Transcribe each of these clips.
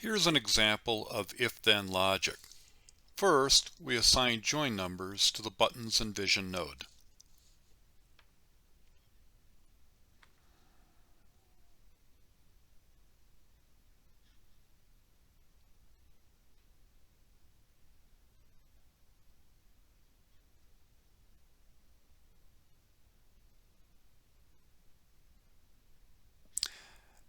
Here's an example of if-then logic. First, we assign join numbers to the buttons and vision node.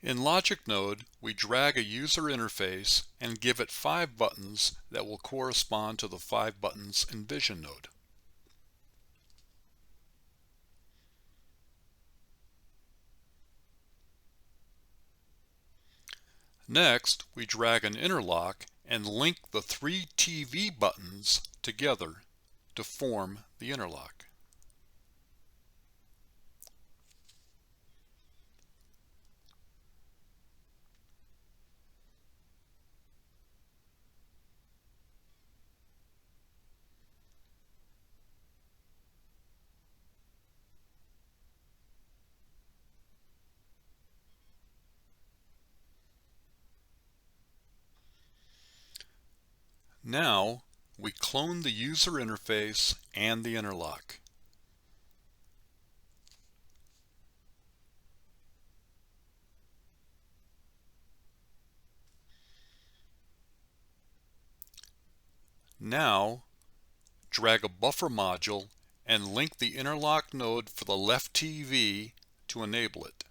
In Logic Node, we drag a user interface and give it 5 buttons that will correspond to the 5 buttons in Vision Node. Next, we drag an interlock and link the 3 TV buttons together to form the interlock. Now, we clone the user interface and the interlock. Now, drag a buffer module and link the interlock node for the left TV to enable it.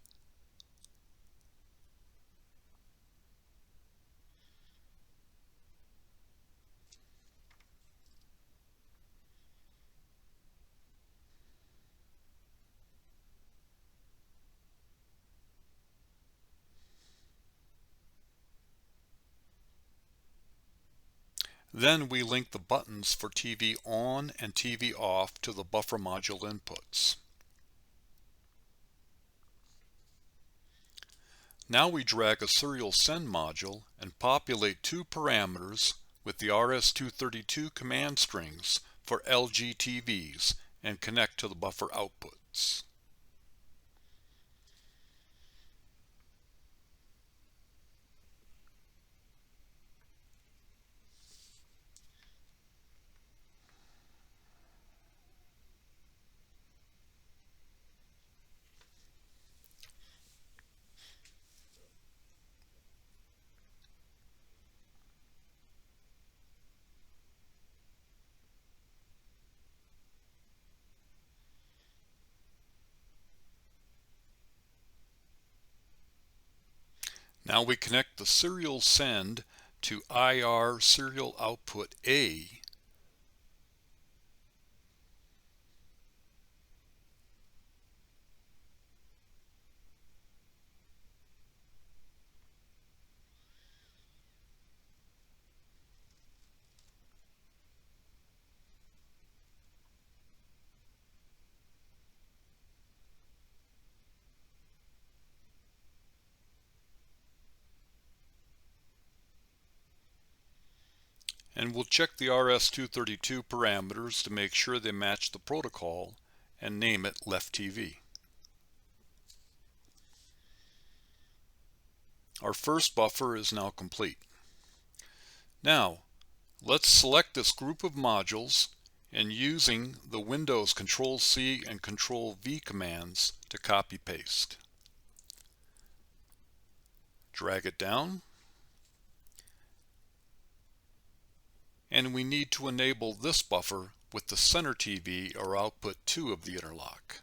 Then we link the buttons for TV on and TV off to the buffer module inputs. Now we drag a serial send module and populate 2 parameters with the RS-232 command strings for LG TVs and connect to the buffer outputs. Now we connect the serial send to IR serial output A . And we'll check the RS-232 parameters to make sure they match the protocol and name it Left TV. Our first buffer is now complete. Now, let's select this group of modules and using the Windows Control-C and Control-V commands to copy-paste. Drag it down. And we need to enable this buffer with the center TV or output 2 of the interlock.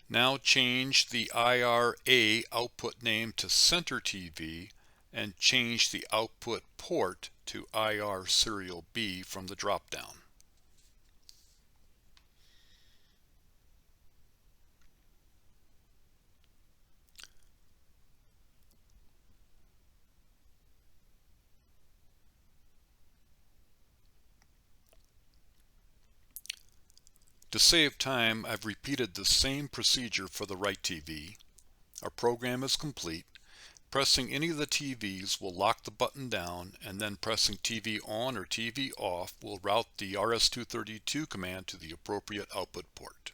Now change the IRA output name to center TV and change the output port to IR serial B from the drop-down. To save time, I've repeated the same procedure for the right TV. Our program is complete. Pressing any of the TVs will lock the button down, and then pressing TV on or TV off will route the RS-232 command to the appropriate output port.